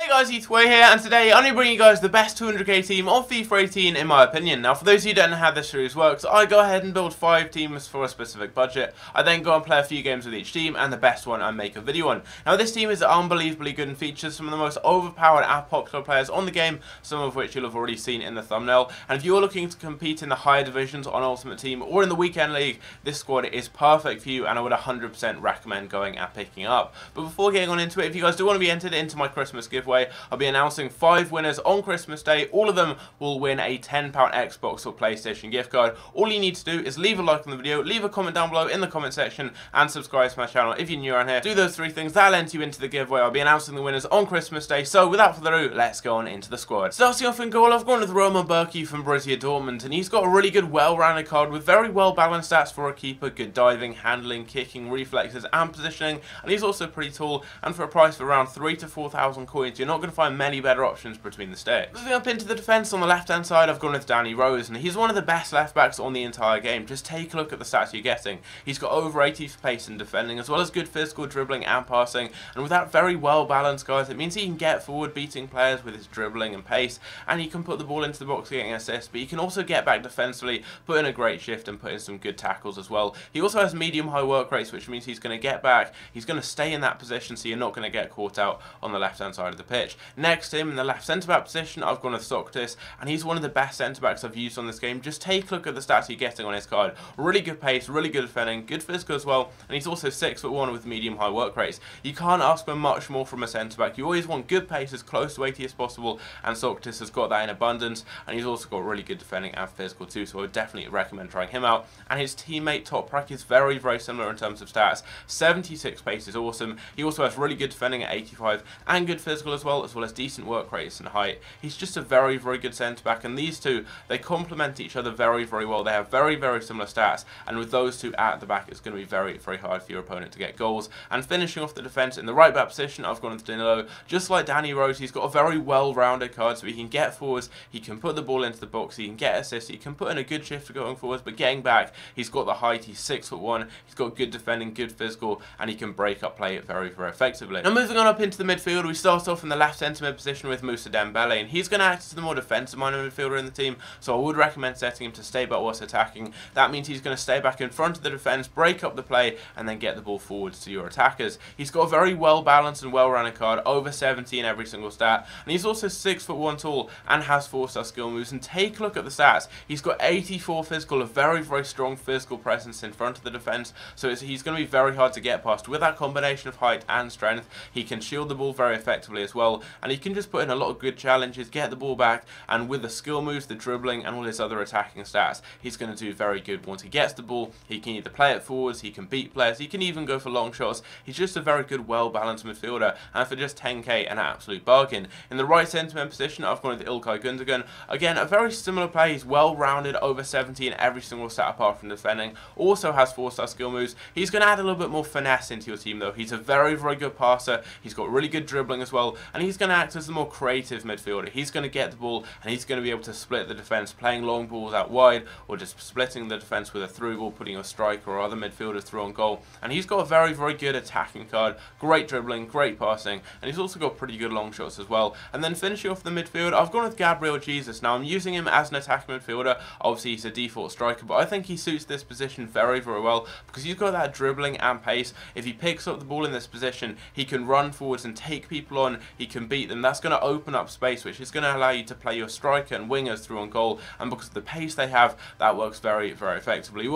Hey guys, it's Way here, and today I'm going to bring you guys the best 200k team on FIFA 18 in my opinion. Now for those of you who don't know how this series works, I go ahead and build 5 teams for a specific budget. I then go and play a few games with each team, and the best one I make a video on. Now this team is unbelievably good and features some of the most overpowered and popular players on the game, some of which you'll have already seen in the thumbnail. And if you're looking to compete in the higher divisions on Ultimate Team or in the Weekend League, this squad is perfect for you, and I would 100% recommend going and picking up. But before getting on into it, if you guys do want to be entered into my Christmas giveaway, I'll be announcing 5 winners on Christmas Day. All of them will win a £10 Xbox or PlayStation gift card. All you need to do is leave a like on the video, leave a comment down below in the comment section, and subscribe to my channel if you're new around here. Do those 3 things, that'll enter you into the giveaway. I'll be announcing the winners on Christmas Day. So without further ado, let's go on into the squad. Starting off in goal, I've gone with MBAPPE from Borussia Dortmund, and he's got a really good, well-rounded card with very well-balanced stats for a keeper, good diving, handling, kicking, reflexes, and positioning. And he's also pretty tall, and for a price of around 3,000 to 4,000 coins, you're not going to find many better options between the sticks. Moving up into the defence, on the left-hand side, I've gone with Danny Rose, and he's one of the best left-backs on the entire game. Just take a look at the stats you're getting. He's got over 80 for pace and defending, as well as good physical dribbling and passing, and with that very well-balanced, guys, it means he can get forward, beating players with his dribbling and pace, and he can put the ball into the box getting assists, but he can also get back defensively, put in a great shift, and put in some good tackles as well. He also has medium-high work rates, which means he's going to get back, he's going to stay in that position, so you're not going to get caught out on the left-hand side of the pitch. Next to him, in the left centre-back position, I've gone with Socrates, and he's one of the best centre-backs I've used on this game. Just take a look at the stats you're getting on his card. Really good pace, really good defending, good physical as well, and he's also 6'1" with medium-high work rates. You can't ask for much more from a centre-back. You always want good pace, as close to 80 as possible, and Socrates has got that in abundance, and he's also got really good defending and physical too, so I would definitely recommend trying him out. And his teammate Toprak is very, very similar in terms of stats. 76 pace is awesome. He also has really good defending at 85, and good physical as well as decent work rates and height. He's just a very, very good centre-back, and these two, they complement each other very, very well. They have very, very similar stats, and with those two at the back, it's going to be very, very hard for your opponent to get goals. And finishing off the defence, in the right-back position, I've gone with Danilo. Just like Danny Rose, he's got a very well-rounded card, so he can get forwards, he can put the ball into the box, he can get assists, he can put in a good shift going forwards, but getting back, he's got the height, he's 6'1", he's got good defending, good physical, and he can break up play very, very effectively. Now moving on up into the midfield, we start off in the left centre mid position with Moussa Dembele, and he's going to act as the more defensive-minded midfielder in the team, so I would recommend setting him to stay back whilst attacking. That means he's going to stay back in front of the defence, break up the play, and then get the ball forwards to your attackers. He's got a very well-balanced and well-rounded card, over 70 in every single stat, and he's also 6'1" tall and has 4-star skill moves. And take a look at the stats. He's got 84 physical, a very, very strong physical presence in front of the defence, so he's going to be very hard to get past. With that combination of height and strength, he can shield the ball very effectively as well, and he can just put in a lot of good challenges, get the ball back, and with the skill moves, the dribbling, and all his other attacking stats, he's going to do very good. Once he gets the ball, he can either play it forwards, he can beat players, he can even go for long shots. He's just a very good, well-balanced midfielder, and for just 10k, an absolute bargain. In the right centre-mid position, I've gone with Ilkay Gundogan. Again, a very similar play. He's well-rounded, over 70 in every single stat apart from defending. Also has 4-star skill moves. He's going to add a little bit more finesse into your team, though. He's a very, very good passer. He's got really good dribbling as well, and he's going to act as the more creative midfielder. He's going to get the ball, and he's going to be able to split the defence, playing long balls out wide, or just splitting the defence with a through ball, putting a striker or other midfielders through on goal. And he's got a very, very good attacking card, great dribbling, great passing, and he's also got pretty good long shots as well. And then finishing off the midfield, I've gone with Gabriel Jesus. Now, I'm using him as an attacking midfielder. Obviously, he's a default striker, but I think he suits this position very, very well, because he's got that dribbling and pace. If he picks up the ball in this position, he can run forwards and take people on, he can beat them. That's going to open up space, which is going to allow you to play your striker and wingers through on goal, and because of the pace they have, that works very, very effectively.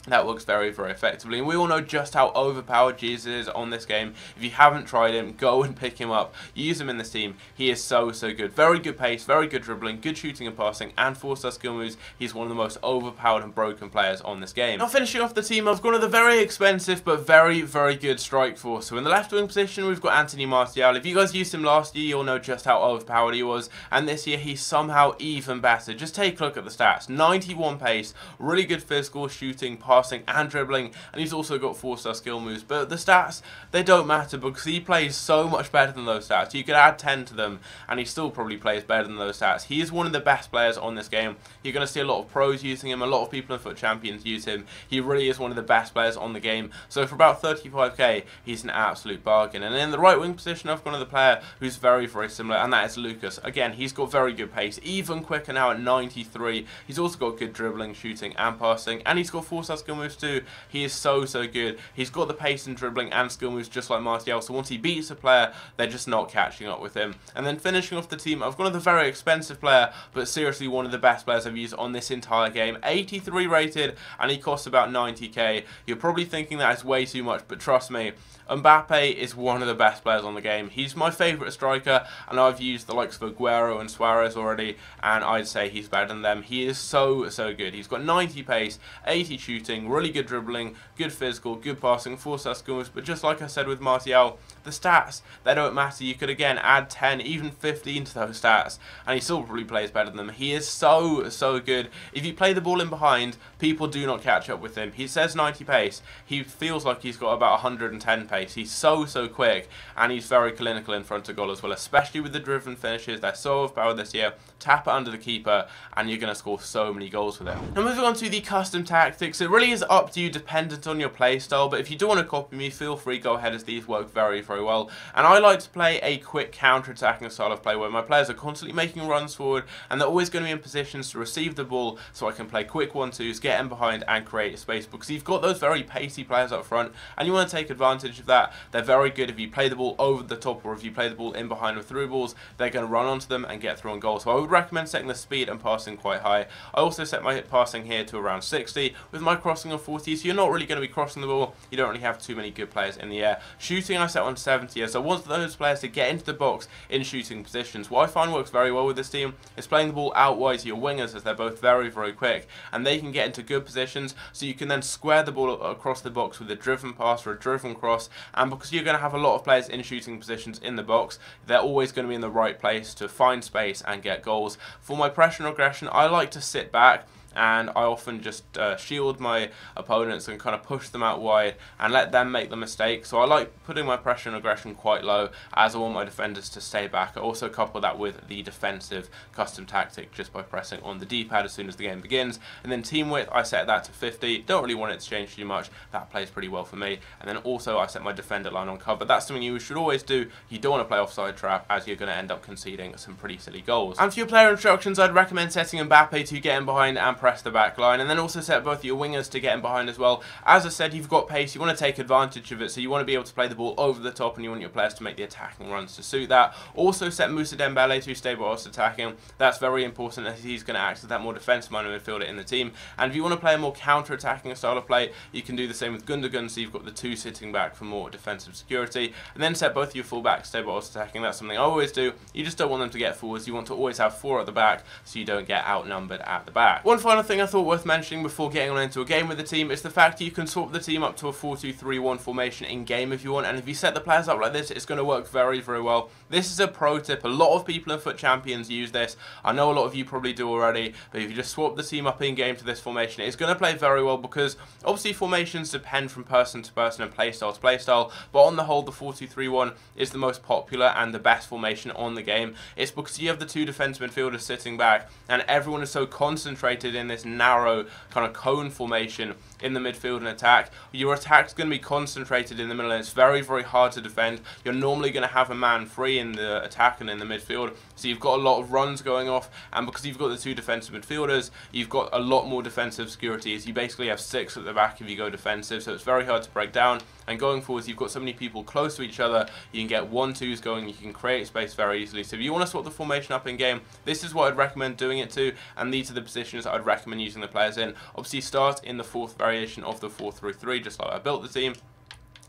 That works very, very effectively, and we all know just how overpowered Jesus is on this game. If you haven't tried him, go and pick him up. Use him in this team. He is so, so good. Very good pace, very good dribbling, good shooting and passing, and 4-star skill moves. He's one of the most overpowered and broken players on this game. Now, finishing off the team, I've gone with a very expensive but very, very good strike force. So in the left wing position, we've got Anthony Martial. If you guys used him last year, you'll know just how overpowered he was, and this year he's somehow even better. Just take a look at the stats. 91 pace, really good physical, shooting, passing and dribbling, and he's also got 4-star skill moves. But the stats, they don't matter because he plays so much better than those stats. You could add 10 to them and he still probably plays better than those stats. He is one of the best players on this game. You're going to see a lot of pros using him, a lot of people in FUT Champions use him. He really is one of the best players on the game. So for about 35k, he's an absolute bargain. And in the right wing position, I've got another player who's very, very similar, and that is Lucas. Again, he's got very good pace, even quicker now at 93. He's also got good dribbling, shooting and passing, and he's got 4-star skill moves too. He is so good. He's got the pace and dribbling and skill moves just like Martial, so once he beats a player, they're just not catching up with him. And then finishing off the team, I've got another very expensive player, but seriously one of the best players I've used on this entire game. 83 rated, and he costs about 90k. You're probably thinking that is way too much, but trust me, MBAPPE is one of the best players on the game. He's my favourite striker, and I've used the likes of Aguero and Suarez already, and I'd say he's better than them. He is so good. He's got 90 pace, 80 shooting, really good dribbling, good physical, good passing, 4-star skills, but just like I said with Martial, the stats, they don't matter. You could again add 10, even 15 to those stats, and he still probably plays better than them. He is so good. If you play the ball in behind, people do not catch up with him. He says 90 pace. He feels like he's got about 110 pace. He's so quick, and he's very clinical in front of goal as well, especially with the driven finishes. They're so overpowered this year. Tap it under the keeper, and you're going to score so many goals with it. Now moving on to the custom tactics, it really is up to you, dependent on your play style, but if you do want to copy me, feel free, go ahead, as these work very well. And I like to play a quick counter-attacking style of play where my players are constantly making runs forward, and they're always going to be in positions to receive the ball, so I can play quick 1-2s, get in behind and create space, because you've got those very pacey players up front, and you want to take advantage of that. They're very good if you play the ball over the top, or if you play the ball in behind with through balls, they're going to run onto them and get through on goal. So I would recommend setting the speed and passing quite high. I also set my passing here to around 60, with my crossing of 40, so you're not really going to be crossing the ball. You don't really have too many good players in the air. Shooting I set on 70, so I want those players to get into the box in shooting positions. What I find works very well with this team is playing the ball out wide to your wingers, as they're both very quick, and they can get into good positions, so you can then square the ball across the box with a driven pass or a driven cross. And because you're going to have a lot of players in shooting positions in the box, they're always going to be in the right place to find space and get goals. For my pressure and aggression, I like to sit back, and I often just shield my opponents and kind of push them out wide and let them make the mistake. So I like putting my pressure and aggression quite low, as I want my defenders to stay back. I also couple that with the defensive custom tactic just by pressing on the D-pad as soon as the game begins. And then team width, I set that to 50. Don't really want it to change too much. That plays pretty well for me. And then also I set my defender line on cover. That's something you should always do. You don't want to play offside trap, as you're going to end up conceding some pretty silly goals. And for your player instructions, I'd recommend setting MBAPPE to get in behind and press the back line, and then also set both your wingers to get in behind as well. As I said, you've got pace, you want to take advantage of it, so you want to be able to play the ball over the top, and you want your players to make the attacking runs to suit that. Also set Moussa Dembele to stay whilst attacking. That's very important, as he's going to act as that more defensive-minded midfielder in the team. And if you want to play a more counter-attacking style of play, you can do the same with Gundogan, so you've got the two sitting back for more defensive security. And then set both your full-backs to stay whilst attacking. That's something I always do. You just don't want them to get forwards. You want to always have 4 at the back, so you don't get outnumbered at the back. One final thing I thought worth mentioning before getting on into a game with the team is the fact that you can swap the team up to a 4-2-3-1 formation in game if you want, and if you set the players up like this, it's going to work very well. This is a pro tip. A lot of people in FUT Champions use this. I know a lot of you probably do already, but if you just swap the team up in game to this formation, it's going to play very well, because obviously formations depend from person to person and playstyle to playstyle, but on the whole, the 4-2-3-1 is the most popular and the best formation on the game. It's because you have the 2 defensive midfielders sitting back, and everyone is so concentrated in this narrow kind of cone formation in the midfield and attack. Your attack's going to be concentrated in the middle, and it's very hard to defend. You're normally going to have a man free in the attack and in the midfield, so you've got a lot of runs going off, and because you've got the 2 defensive midfielders, you've got a lot more defensive security, as you basically have 6 at the back if you go defensive, so it's very hard to break down. And going forwards, you've got so many people close to each other, you can get 1-2s going, you can create space very easily. So if you want to swap the formation up in game, this is what I'd recommend doing it to, and these are the positions I'd recommend using the players in. Obviously start in the 4th variation of the 4-3-3, just like I built the team.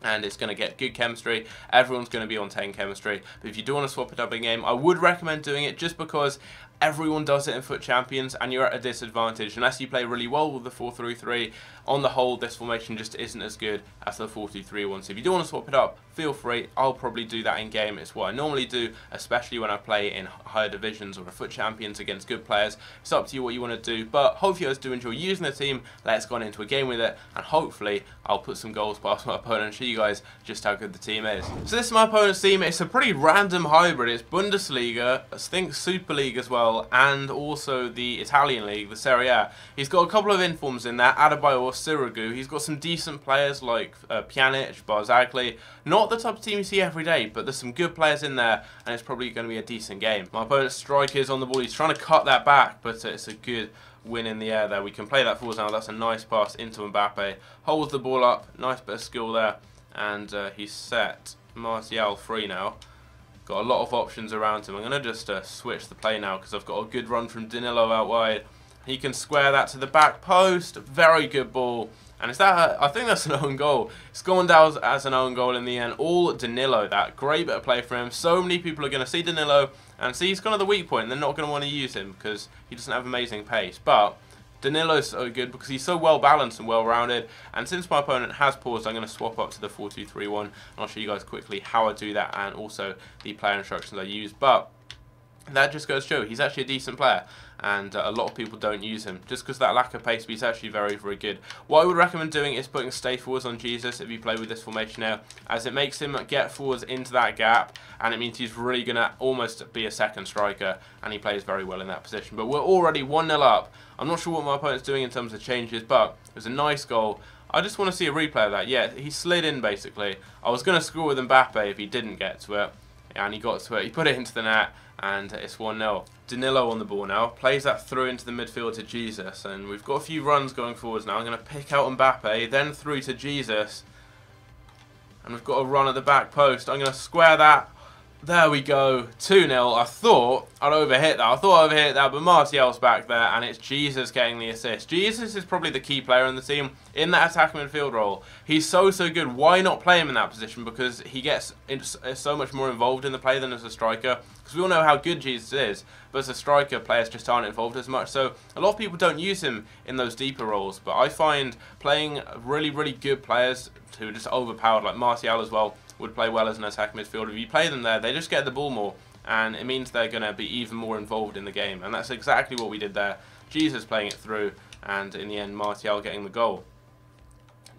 and it's going to get good chemistry. Everyone's going to be on 10 chemistry. But if you do want to swap it up in game, I would recommend doing it just because everyone does it in FUT Champions and you're at a disadvantage unless you play really well with the 4-3-3. On the whole, this formation just isn't as good as the 4-2-3 one. So if you do want to swap it up, feel free. I'll probably do that in game. It's what I normally do, especially when I play in higher divisions or a FUT Champions against good players. It's up to you what you want to do, but hopefully you guys do enjoy using the team. Let's go on into a game with it, and hopefully I'll put some goals past my opponent and show you guys just how good the team is. So this is my opponent's team. It's a pretty random hybrid. It's Bundesliga, I think Super League as well, and also the Italian league, the Serie A. He's got a couple of informs in there, Adebayor, Sirigu. He's got some decent players like Pjanic, Barzagli. Not the type of team you see every day, but there's some good players in there, and it's probably going to be a decent game. My opponent's striker is on the ball. He's trying to cut that back, but it's a good win in the air there. We can play that forward now. That's a nice pass into Mbappe. Holds the ball up. Nice bit of skill there, and he's set Martial free now. Got a lot of options around him. I'm going to just switch the play now because I've got a good run from Danilo out wide. He can square that to the back post. Very good ball. And is that I think that's an own goal. It's gone down as an own goal in the end. All Danilo, that great bit of play for him. So many people are going to see Danilo and see he's kind of the weak point. And they're not going to want to use him because he doesn't have amazing pace. But Danilo's so good because he's so well balanced and well rounded. And since my opponent has paused, I'm going to swap up to the 4-2-3-1. And I'll show you guys quickly how I do that and also the player instructions I use. But that just goes to show he's actually a decent player, and a lot of people don't use him just because that lack of pace, but he's actually very, very good. What I would recommend doing is putting stay forwards on Jesus if you play with this formation now, as it makes him get forwards into that gap, and it means he's really going to almost be a second striker, and he plays very well in that position. But we're already 1-0 up. I'm not sure what my opponent's doing in terms of changes, but it was a nice goal. I just want to see a replay of that. Yeah, he slid in basically. I was going to score with MBAPPE if he didn't get to it, and he got to it. He put it into the net, and it's 1-0. Danilo on the ball now, plays that through into the midfield to Jesus, and we've got a few runs going forwards now. I'm going to pick out Mbappe, then through to Jesus, and we've got a run at the back post. I'm going to square that. There we go, 2-0. I thought I'd overhit that. But Martial's back there, and it's Jesus getting the assist. Jesus is probably the key player in the team in that attacking midfield role. He's so good. Why not play him in that position? Because he gets so much more involved in the play than as a striker. Because we all know how good Jesus is, but as a striker, players just aren't involved as much. So a lot of people don't use him in those deeper roles. But I find playing really, really good players who are just overpowered, like Martial as well, would play well as an attacking midfielder. If you play them there, they just get the ball more, and it means they're going to be even more involved in the game. And that's exactly what we did there. Jesus playing it through, and in the end, Martial getting the goal.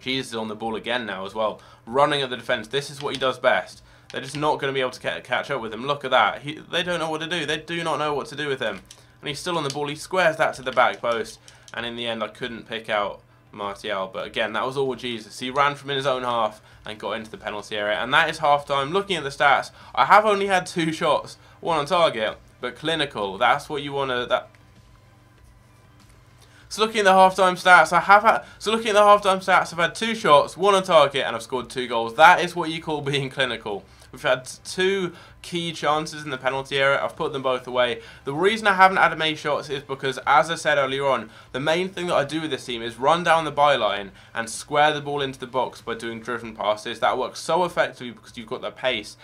Jesus is on the ball again now as well, running at the defence. This is what he does best. They're just not going to be able to catch up with him. Look at that. They don't know what to do. They do not know what to do with him. And he's still on the ball. He squares that to the back post, and in the end, I couldn't pick out Martial. But again, that was all Jesus. He ran from in his own half and got into the penalty area, and that is half time. Looking at the stats, I have only had 2 shots, 1 on target, but clinical. That's what you want to. So looking at the half-time stats, I've had 2 shots, 1 on target, and I've scored 2 goals. That is what you call being clinical. We've had 2 key chances in the penalty area. I've put them both away. The reason I haven't added many shots is because, as I said earlier on, the main thing that I do with this team is run down the byline and square the ball into the box by doing driven passes. That works so effectively because you've got the pace.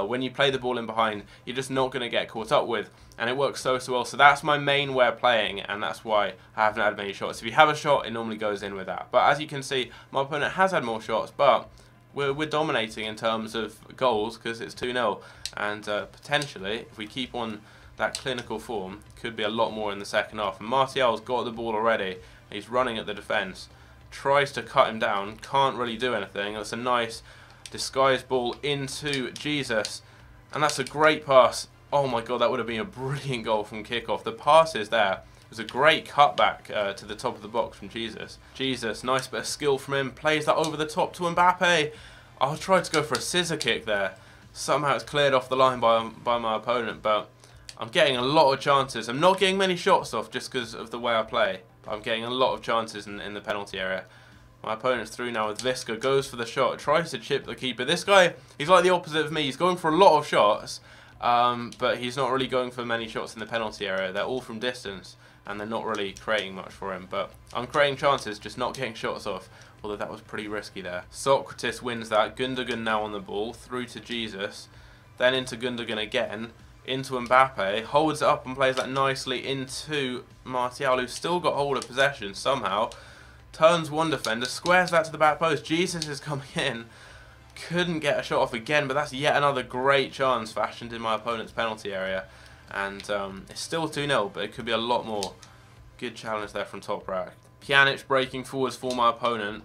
When you play the ball in behind, you're just not going to get caught up with. And it works so well. So that's my main way of playing, and that's why I haven't had many shots. If you have a shot, it normally goes in with that. But as you can see, my opponent has had more shots, but we're dominating in terms of goals because it's 2-0. And potentially, if we keep on that clinical form, could be a lot more in the second half. And Martial's got the ball already. He's running at the defence. Tries to cut him down. Can't really do anything. That's a nice disguised ball into Jesus. And that's a great pass. Oh my god, that would have been a brilliant goal from kickoff. The pass is there. It was a great cutback to the top of the box from Jesus. Jesus, nice bit of skill from him. Plays that over the top to Mbappe. I tried to go for a scissor kick there. Somehow it's cleared off the line by my opponent, but I'm getting a lot of chances. I'm not getting many shots off just because of the way I play, but I'm getting a lot of chances in the penalty area. My opponent's through now with Visca, goes for the shot, tries to chip the keeper. This guy, he's like the opposite of me. He's going for a lot of shots, but he's not really going for many shots in the penalty area. They're all from distance, and they're not really creating much for him. But I'm creating chances, just not getting shots off, although that was pretty risky there. Socrates wins that. Gundogan now on the ball, through to Jesus, then into Gundogan again, into MBAPPE, holds it up and plays that nicely into Martial, who's still got hold of possession somehow, turns one defender, squares that to the back post. Jesus is coming in, couldn't get a shot off again, but that's yet another great chance fashioned in my opponent's penalty area. And it's still 2-0, but it could be a lot more. Good challenge there from Top Rack. Pjanic breaking forwards for my opponent.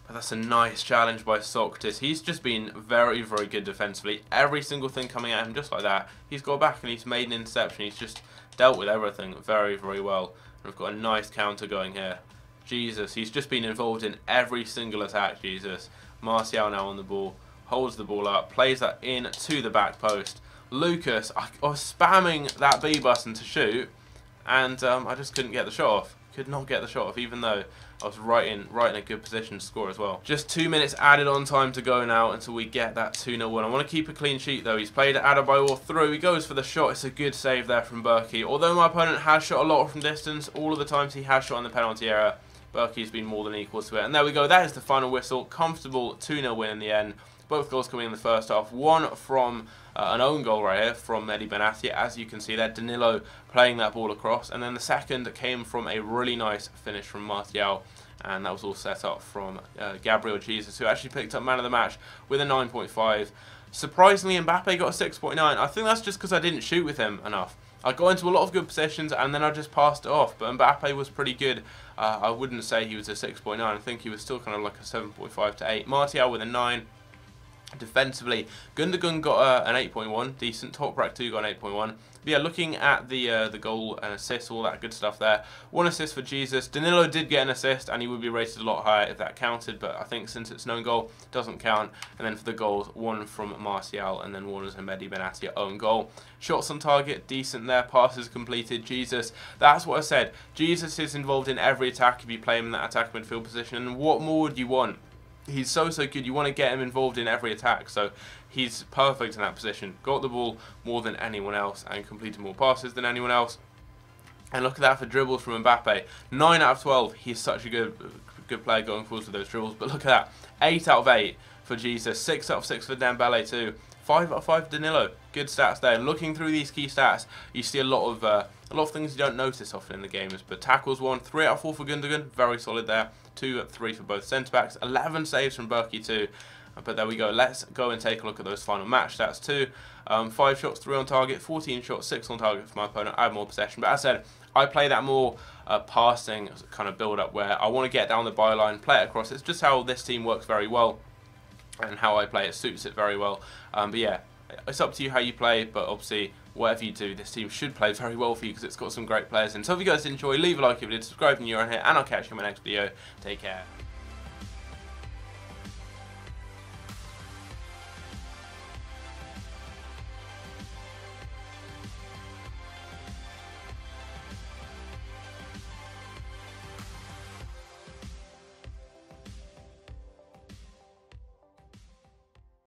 But that's a nice challenge by Socrates. He's just been very, very good defensively. Every single thing coming at him just like that. He's got back and he's made an interception. He's just dealt with everything very, very well. And we've got a nice counter going here. Jesus, he's just been involved in every single attack, Jesus. Martial now on the ball. Holds the ball up. Plays that in to the back post. Lucas, I was spamming that B button to shoot. And I just couldn't get the shot off. Could not get the shot off, even though I was right in a good position to score as well. Just 2 minutes added on time to go now until we get that 2-0 win. I want to keep a clean sheet though. He's played Adebayor through. He goes for the shot. It's a good save there from Berkey. Although my opponent has shot a lot from distance, all of the times he has shot in the penalty area, Berkey's been more than equal to it. And there we go. That is the final whistle. Comfortable 2-0 win in the end. Both goals coming in the first half. One from an own goal right here from Mehdi Benatia, as you can see there. Danilo playing that ball across. And then the second came from a really nice finish from Martial. And that was all set up from Gabriel Jesus, who actually picked up man of the match with a 9.5. Surprisingly, MBAPPE got a 6.9. I think that's just because I didn't shoot with him enough. I got into a lot of good positions and then I just passed it off. But MBAPPE was pretty good. I wouldn't say he was a 6.9. I think he was still kind of like a 7.5 to 8. Martial with a 9. Defensively, Gundogan got an 8.1, decent. Top Rack 2 got an 8.1. But yeah, looking at the goal and assist, all that good stuff there. 1 assist for Jesus. Danilo did get an assist, and he would be rated a lot higher if that counted, but I think since it's no goal, it doesn't count. And then for the goals, 1 from Martial, and then 1 was a Mehdi Benatia own goal. Shots on target, decent there. Passes completed. Jesus, that's what I said. Jesus is involved in every attack if you play him in that attack midfield position, and what more would you want? He's so good. You want to get him involved in every attack, so he's perfect in that position. Got the ball more than anyone else and completed more passes than anyone else. And look at that for dribbles from MBAPPE. 9 out of 12. He's such a good player going forwards with those dribbles. But look at that. 8 out of 8 for Jesus. 6 out of 6 for Dembele too. 5 out of 5 for Danilo. Good stats there. Looking through these key stats, you see a lot of things you don't notice often in the games. But tackles 1, 3 out of 4 for Gundogan. Very solid there. 2 out of 3 for both centre backs. 11 saves from Berkey too. But there we go. Let's go and take a look at those final match stats too. 5 shots, 3 on target. 14 shots, 6 on target for my opponent. I have more possession. But as I said, I play that more passing kind of build up where I want to get down the byline, play it across. It's just how this team works very well. And how I play it suits it very well. But yeah, it's up to you how you play, but obviously whatever you do, this team should play very well for you because it's got some great players in. So if you guys enjoy, leave a like if you did, subscribe if you're on here, and I'll catch you in my next video. Take care.